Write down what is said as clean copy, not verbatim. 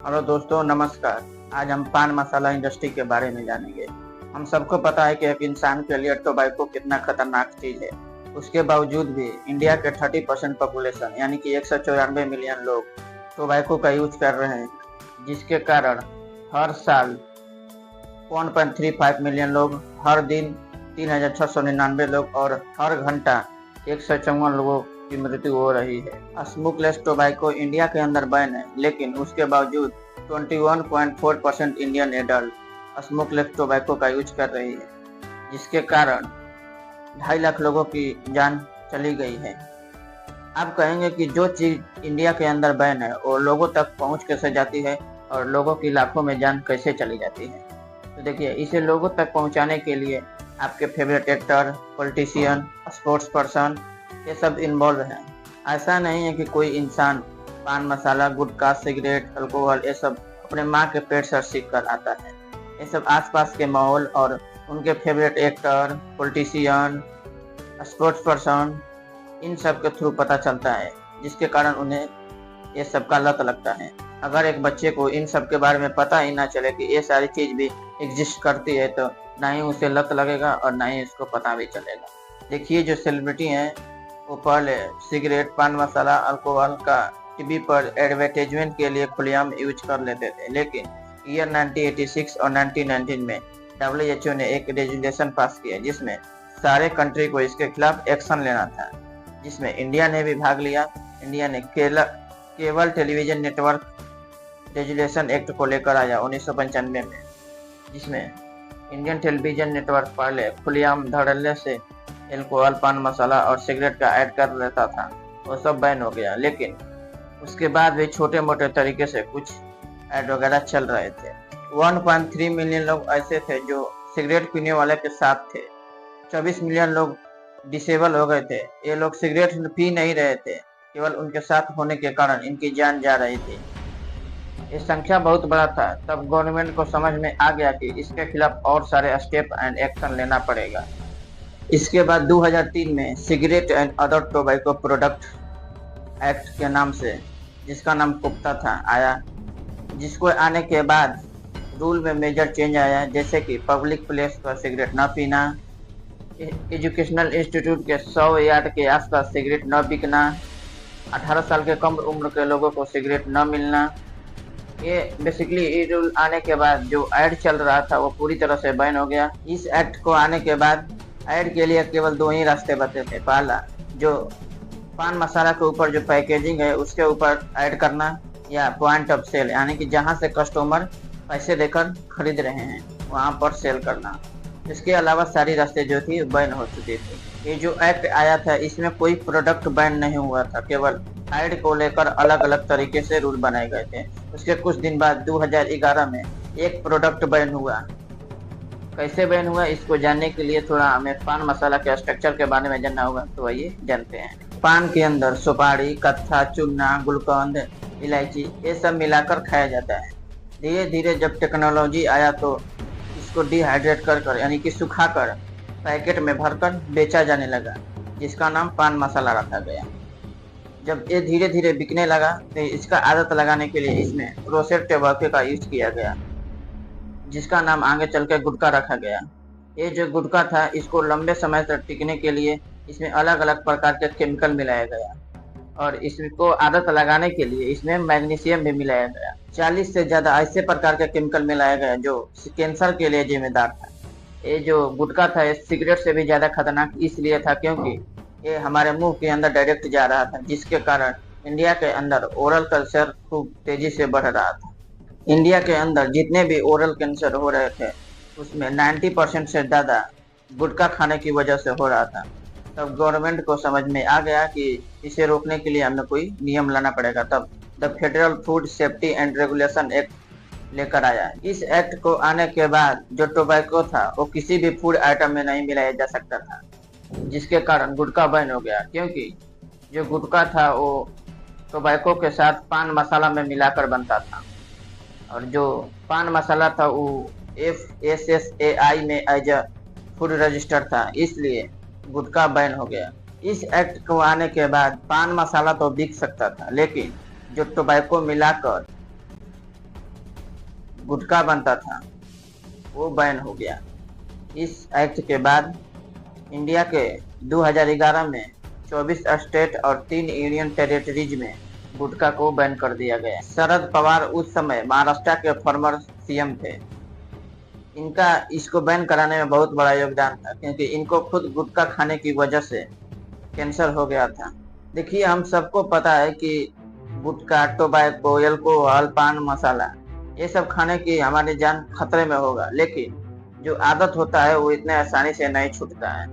Hello दोस्तों, नमस्कार। आज हम पान मसाला इंडस्ट्री के बारे में जानेंगे। हम सबको पता है कि एक इंसान के लिए टोबैको कितना खतरनाक चीज है। उसके बावजूद भी इंडिया के 30% पॉपुलेशन यानी कि 194 मिलियन लोग टोबैको का यूज कर रहे हैं, जिसके कारण हर साल 1.35 मिलियन लोग, हर दिन 3,699 लोग और हर घंटा 154 लोगों की मृत्यु हो रही है। स्मोकलेस टोबैको इंडिया के अंदर बैन है, लेकिन उसके बावजूद 21.4% इंडियन एडल्ट स्मोकलेस टोबैको का यूज कर रही है, जिसके कारण 2.5 लाख लोगों की जान चली गई है। आप कहेंगे कि जो चीज इंडिया के अंदर बैन है वो लोगों तक पहुंच कैसे जाती है और लोगों की लाखों में जान कैसे चली जाती है। तो देखिए, इसे लोगों तक पहुंचाने के लिए आपके favourite actor, politician, sports person, ये सब इन्वॉल्व हैं। ऐसा नहीं है कि कोई इंसान पान मसाला, गुटखा, सिगरेट, अल्कोहल ये सब अपने माँ के पेट से सीख कर आता है। ये सब आसपास के माहौल और उनके favourite actor, politician, sports person, इन सब के थ्रू पता चलता है, जिसके कारण उन्हें ये सब का लत लगता है। अगर एक बच्चे को इन सब के बारे में पता ही ना चले कि ये सारी चीज भी एग्जिस्ट करती है, तो ना ही उसे लत लगेगा और ना ही उसको पता भी चलेगा। देखिए, जो सेलिब्रिटी हैं वो पहले सिगरेट, पान मसाला, अल्कोहल का टीवी पर एडवर्टाइजमेंट के लिए खुलेआम यूज कर लेते थे, लेकिन ईयर 1986 और 1919 में WHO ने एक रेजुलेशन पास किया, जिसमें सारे कंट्री को इसके खिलाफ एक्शन लेना था, जिसमें इंडिया ने भी भाग लिया। इंडिया ने cable television network resolution act को लेकर आया 1995 में, जिसमें इंडियन टेलीविजन नेटवर्क पहले खुलेआम धड़ल्ले से अल्कोहल, पान मसाला और सिगरेट का ऐड कर लेता था, वो सब बैन हो गया। लेकिन उसके बाद भी छोटे मोटे तरीके से कुछ ऐड वगैरह चल रहे थे। 1.3 मिलियन लोग ऐसे थे जो सिगरेट पीने वाले के साथ थे। 24 मिलियन लोग डिसेबल हो गए थे। ये लोग सिगरेट पी नहीं रहे थे, केवल उनके साथ होने के कारण इनकी जान जा रही थी। ये संख्या बहुत बड़ा था। तब गवर्नमेंट को समझ में आ गया कि इसके खिलाफ और सारे स्टेप एंड एक्शन लेना पड़ेगा। इसके बाद 2003 में cigarette and other tobacco product act के नाम से, जिसका नाम पुख्ता था, आया, जिसको आने के बाद रूल में मेजर चेंज आया, जैसे कि पब्लिक प्लेस पर सिगरेट न पीना, एजुकेशनल इंस्टीट्यूट के 100 यार्ड के आसपास सिगरेट न बिकना, 18 साल के कम उम्र के लोगों को सिगरेट न मिलना। ये बेसिकली ये रूल आने के बाद जो ऐड चल रहा था वो पूरी तरह से बैन हो गया। इस एक्ट को आने के बाद ऐड के लिए केवल 2 ही रास्ते बचे थे। पहला, जो पान मसाला के ऊपर जो पैकेजिंग है उसके ऊपर ऐड करना, या पॉइंट ऑफ सेल यानी कि जहां से कस्टमर पैसे देकर खरीद रहे हैं वहां पर सेल करना। इसके अलावा सारी रास्ते जो थी बैन हो चुकी थी। ये जो एक्ट आया था इसमें कोई प्रोडक्ट बैन नहीं हुआ था, केवल ऐड को लेकर अलग अलग तरीके से रूल बनाए गए थे। उसके कुछ दिन बाद 2011 में एक प्रोडक्ट बैन हुआ। कैसे बैन हुआ, इसको जानने के लिए थोड़ा हमें पान मसाला के स्ट्रक्चर के बारे में जानना होगा, तो आइए जानते हैं। पान के अंदर सुपारी, कत्था, चूना, गुलकंद, इलायची ये सब मिलाकर खाया जाता है। धीरे धीरे जब टेक्नोलॉजी आया तो इसको डिहाइड्रेट कर यानी कि सुखाकर पैकेट में भरकर बेचा जाने लगा, जिसका नाम पान मसाला रखा गया। जब ये धीरे धीरे बिकने लगा तो इसका आदत लगाने के लिए इसमें प्रोसेस्ड टोबैको का यूज किया गया, जिसका नाम आगे चल के गुटखा रखा गया। ये जो गुटखा था इसको लंबे समय तक टिकने के लिए इसमें अलग अलग प्रकार के केमिकल मिलाया गया, और इसको आदत लगाने के लिए इसमें मैग्नीशियम भी मिलाया गया। 40 से ज्यादा ऐसे प्रकार के केमिकल मिलाया गया जो कैंसर के लिए जिम्मेदार था। ये जो गुटखा था ये सिगरेट से भी ज्यादा खतरनाक इसलिए था क्योंकि ये हमारे मुंह के अंदर डायरेक्ट जा रहा था, जिसके कारण इंडिया के अंदर ओरल कैंसर खूब तेजी से बढ़ रहा था। इंडिया के अंदर जितने भी ओरल कैंसर हो रहे थे उसमें 90% से ज्यादा गुटखा खाने की वजह से हो रहा था। तब गवर्नमेंट को समझ में आ गया कि इसे रोकने के लिए हमें कोई नियम लाना पड़ेगा। तब the federal food safety and regulation act लेकर आया। इस एक्ट को आने के बाद जो टोबैको था वो किसी भी फूड आइटम में नहीं मिलाया जा सकता था, जिसके कारण गुटखा बैन हो गया। क्योंकि जो गुटखा था वो टोबैको के साथ पान मसाला में मिलाकर बनता था, और जो पान मसाला था वो FSSAI में एज अ फूड रजिस्टर था, इसलिए गुटखा बैन हो गया। इस एक्ट को आने के बाद पान मसाला तो बिक सकता था, लेकिन जो टोबैको मिलाकर गुटखा बनता था वो बैन हो गया। इस एक्ट के बाद इंडिया के 2011 में 24 स्टेट और 3 यूनियन टेरिटरीज में गुटखा को बैन कर दिया गया। शरद पवार उस समय महाराष्ट्र के फॉर्मर सीएम थे। इनका इसको बैन कराने में बहुत बड़ा योगदान था, क्योंकि इनको खुद गुटखा खाने की वजह से कैंसर हो गया था। देखिए, हम सबको पता है कि गुटखा, टोबैको, अल्कोहल, पान मसाला ये सब खाने की हमारी जान खतरे में होगा, लेकिन जो आदत होता है वो इतने आसानी से नहीं छूटता है।